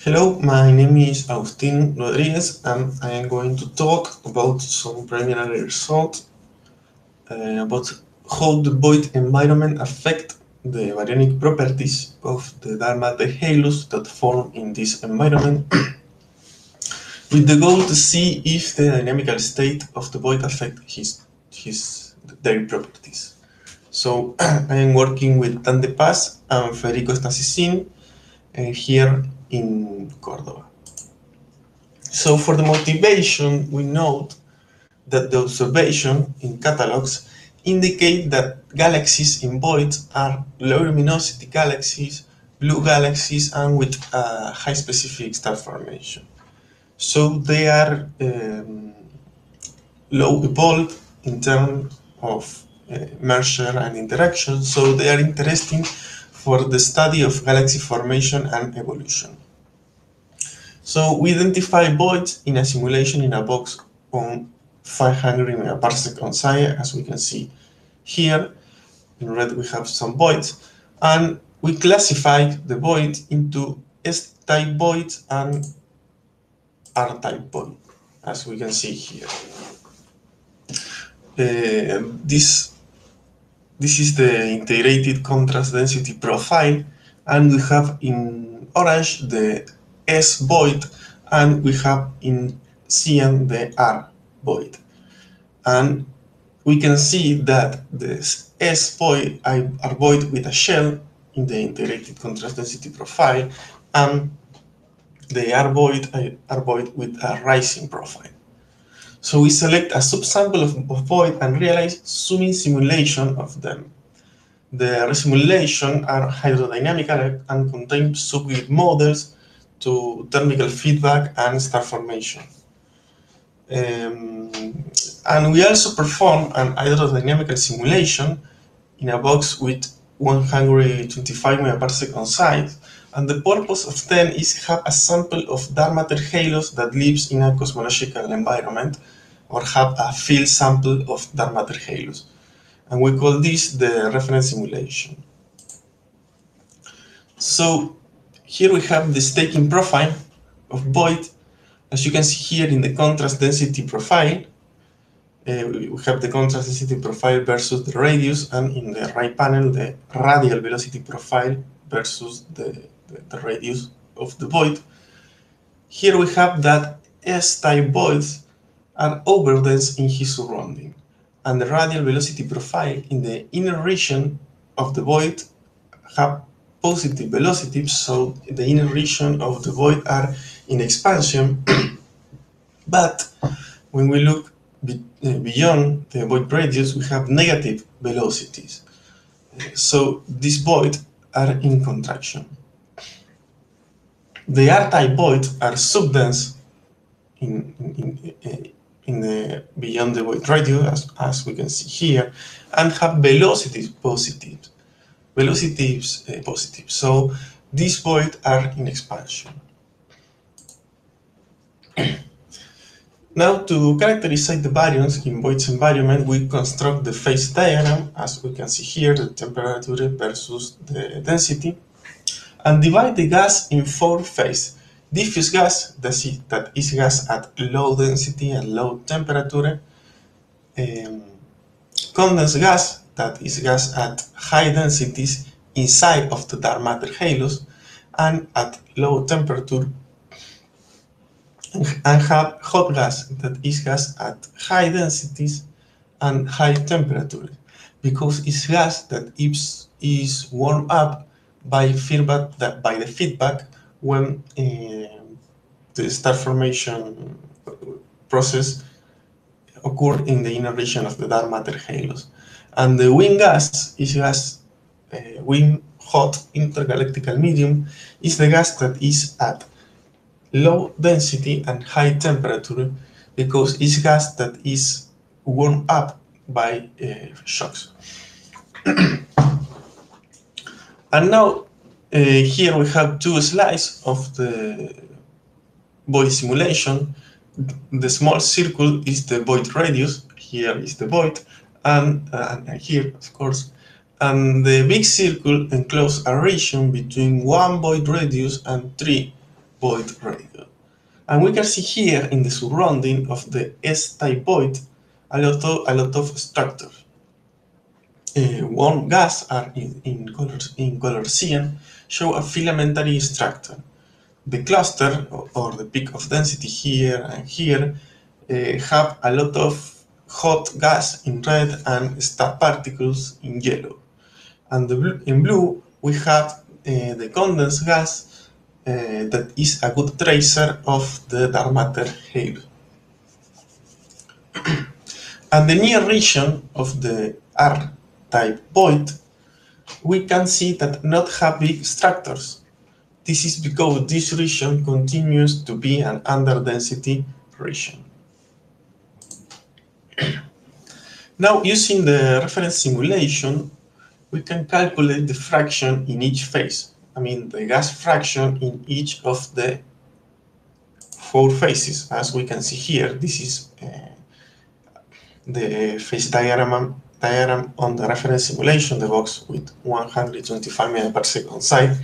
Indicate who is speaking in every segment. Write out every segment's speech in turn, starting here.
Speaker 1: Hello, my name is Agustín Rodríguez and I am going to talk about some preliminary results about how the void environment affect the baryonic properties of the dark matter halos that form in this environment with the goal to see if the dynamical state of the void affect their properties. So I am working with Dan De Paz and Federico Stasicin here in Córdoba. So for the motivation, we note that the observation in catalogs indicate that galaxies in voids are low luminosity galaxies, blue galaxies, and with high specific star formation. So they are low evolved in terms of merger and interaction, so they are interesting for the study of galaxy formation and evolution. So we identify voids in a simulation in a box on 500 megaparsec on psi, as we can see here. In red we have some voids, and we classify the void into S-type voids and R-type void, as we can see here. This is the integrated contrast density profile, and we have in orange the S void, and we have in cyan the R void. And we can see that the S void are void with a shell in the integrated contrast density profile, and the R void are void with a rising profile. So we select a subsample of void and realize zooming simulation of them. The simulation are hydrodynamical and contain subgrid models to thermal feedback and star formation. And we also perform an hydrodynamical simulation in a box with 125 megaparsec on site, and the purpose of them is have a sample of dark matter halos that lives in a cosmological environment, or have a field sample of dark matter halos. And we call this the reference simulation. So here we have the staking profile of void. As you can see here in the contrast density profile, we have the contrast density profile versus the radius, and in the right panel, the radial velocity profile versus the radius of the void. Here we have that S-type voids are overdense in his surrounding, and the radial velocity profile in the inner region of the void have positive velocities, so the inner region of the void are in expansion. But when we look beyond the void radius, we have negative velocities. So these voids are in contraction. The R-type voids are subdense in the beyond the void radius, as we can see here, and have velocities positive. So these voids are in expansion. Now, to characterize the baryons in voids environment, we construct the phase diagram, as we can see here, the temperature versus the density, and divide the gas in 4 phases. Diffuse gas, that is gas at low density and low temperature. Condensed gas, that is gas at high densities inside of the dark matter halos and at low temperature, and have hot gas, that is gas at high densities and high temperature, because it's gas that is warmed up by the feedback when the star formation process occurred in the inner region of the dark matter halos. And the wind gas is gas, wind hot intergalactical medium is the gas that is at low density and high temperature, because it's gas that is warmed up by shocks. And now here we have 2 slides of the void simulation. The small circle is the void radius, here is the void, and here, of course, and the big circle encloses a region between 1 void radius and 3 void radius. And we can see here in the surrounding of the S-type void a lot of structures. Warm gas are in color cyan show a filamentary structure. The cluster or the peak of density here and here have a lot of hot gas in red and star particles in yellow. And in blue we have the condensed gas that is a good tracer of the dark matter halo. And the near region of the R-type void, we can see that not have big structures. This is because this region continues to be an underdensity region. Now, using the reference simulation, we can calculate the fraction in each phase. I mean, the gas fraction in each of the 4 phases. As we can see here, this is the phase diagram on the reference simulation, the box with 125 meters per second side.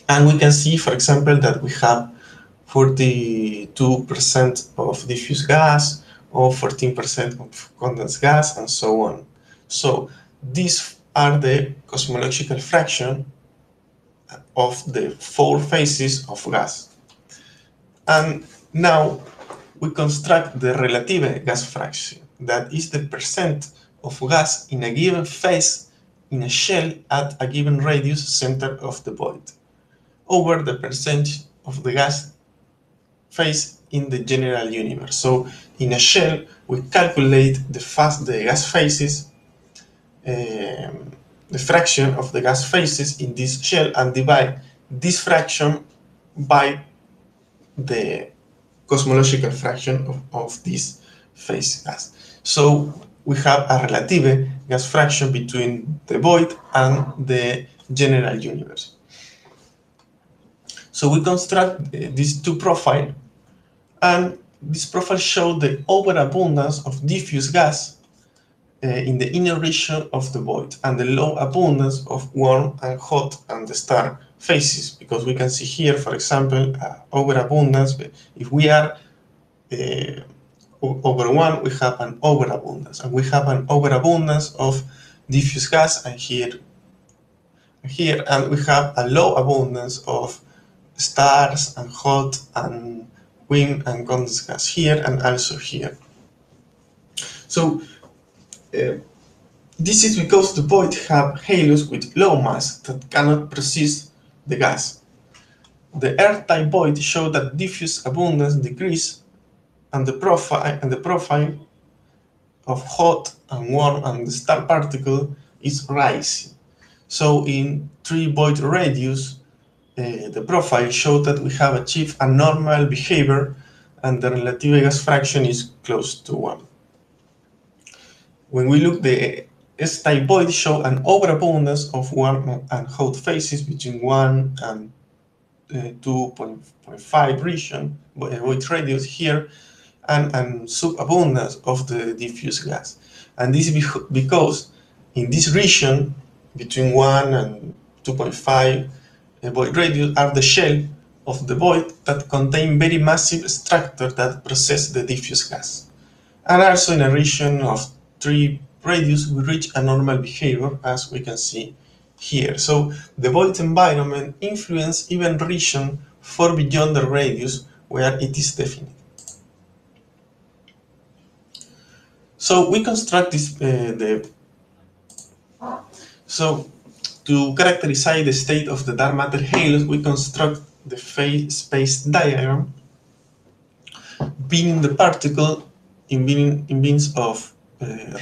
Speaker 1: And we can see, for example, that we have 42% of diffuse gas, or 14% of condensed gas, and so on. So these are the cosmological fraction of the 4 phases of gas. And now we construct the relative gas fraction, that is the percent of gas in a given phase in a shell at a given radius center of the void, over the percentage of the gas phase in the general universe. So in a shell, we calculate the gas phases, the fraction of the gas phases in this shell, and divide this fraction by the cosmological fraction of this phase gas. So we have a relative gas fraction between the void and the general universe. So we construct these 2 profiles, and this profile shows the overabundance of diffuse gas in the inner region of the void, and the low abundance of warm and hot and the star phases, because we can see here, for example, overabundance. If we are over 1, we have an overabundance, and we have an overabundance of diffuse gas, and here, and we have a low abundance of stars and hot and wind and condensed gas here and also here. So this is because the void have halos with low mass that cannot persist the gas. The Earth-type void show that diffuse abundance decrease, and the profile of hot and warm and the star particle is rising. So in 3 void radius, the profile showed that we have achieved a normal behavior, and the relative gas fraction is close to 1. When we look, the S-type void show an overabundance of warm and hot phases between 1 and 2.5 region void radius here, and subabundance of the diffuse gas. And this is because in this region between 1 and 2.5 void radius are the shell of the void that contain very massive structure that process the diffuse gas. And also in a region of 3 radius we reach a normal behavior, as we can see here. So the void environment influence even region far beyond the radius where it is definite. So we construct this so to characterize the state of the dark matter halos, we construct the phase space diagram, being the particle in beams of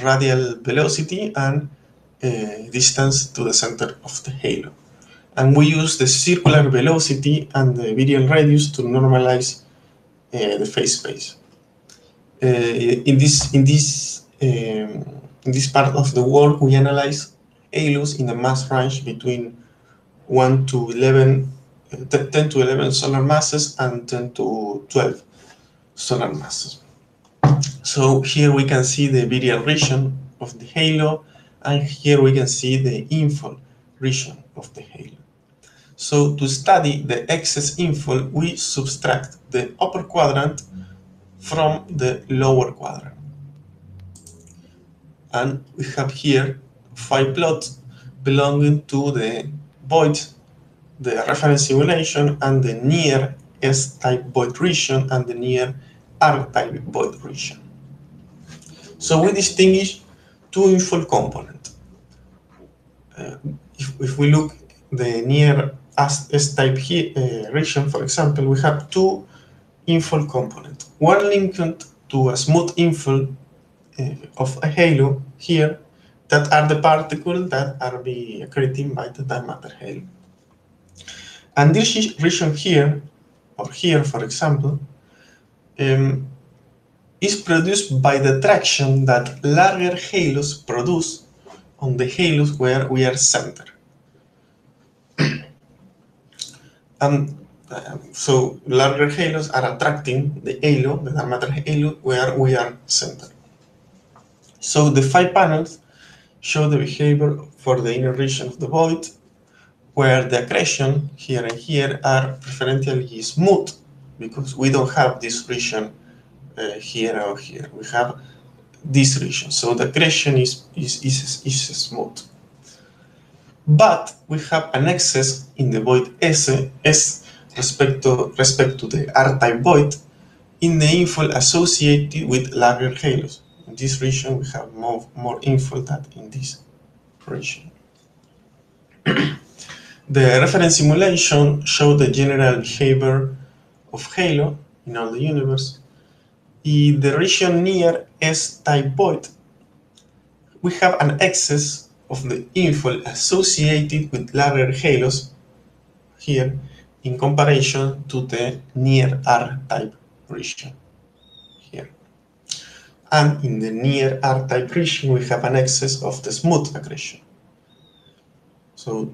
Speaker 1: radial velocity and distance to the center of the halo. And we use the circular velocity and the virial radius to normalize the phase space. In this part of the work, we analyze halos in a mass range between 10 to 11 solar masses and 10 to 12 solar masses. So here we can see the virial region of the halo, and here we can see the infall region of the halo. So to study the excess infill, we subtract the upper quadrant from the lower quadrant. And we have here 5 plots belonging to the void, the reference simulation, and the near S-type void region and the near R-type void region. So we distinguish two infill components. If we look the near S-type region, for example, we have two infill components. One linked to a smooth infill of a halo here, that are the particles that are being accreting by the dark matter halo. And this region here, or here, for example, is produced by the traction that larger halos produce on the halos where we are centered. So larger halos are attracting the halo, the dark matter halo, where we are centered. So the 5 panels show the behavior for the inner region of the void, where the accretion here and here are preferentially smooth, because we don't have this region here or here. We have this region, so the accretion is smooth. But we have an excess in the void S respect to the R-type void in the infill associated with larger halos. In this region, we have more infill than in this region. The reference simulation shows the general behavior of halo in all the universe. In the region near S-type void, we have an excess of the infill associated with larger halos here in comparison to the near R-type region here. And in the near R-type region, we have an excess of the smooth accretion. So,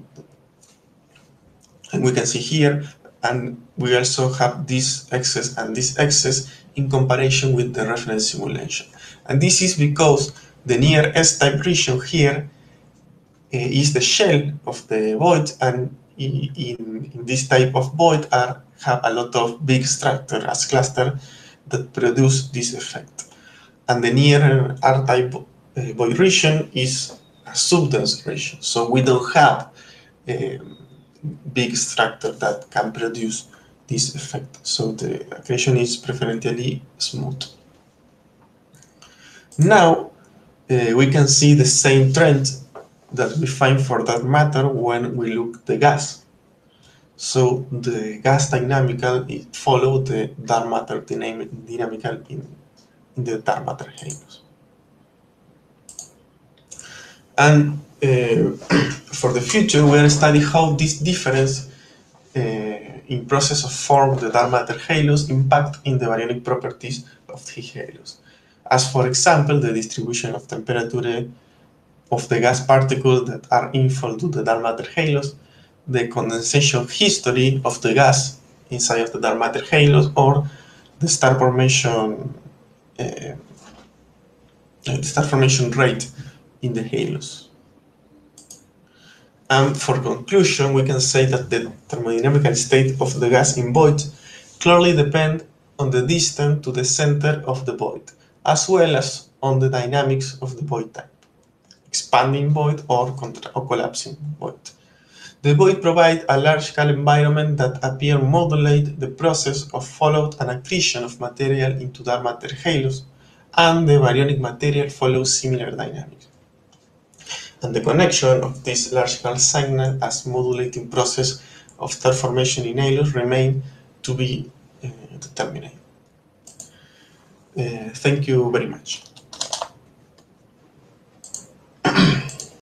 Speaker 1: and we can see here, and we also have this excess and this excess in comparison with the reference simulation. And this is because the near S-type region here is the shell of the void, and in this type of void have a lot of big structure as cluster that produce this effect. And the near R-type void region is a subdense region, so we don't have big structure that can produce this effect. So the accretion is preferentially smooth. Now we can see the same trend that we find for dark matter when we look at the gas. So the gas dynamical follows the dark matter dynamical in the dark matter halos. And for the future, we are studying how this difference in process of form the dark matter halos impact in the baryonic properties of the halos. As for example, the distribution of temperature of the gas particles that are infill to the dark matter halos, the condensation history of the gas inside of the dark matter halos, or the star formation rate in the halos. And for conclusion, we can say that the thermodynamical state of the gas in void clearly depends on the distance to the center of the void, as well as on the dynamics of the void type, expanding void or collapsing void. The void provides a large-scale environment that appears to modulate the process of fallout and accretion of material into dark matter halos, and the baryonic material follows similar dynamics. And the connection of this large-scale signal as modulating process of star formation in halos remain to be determined. Thank you very much.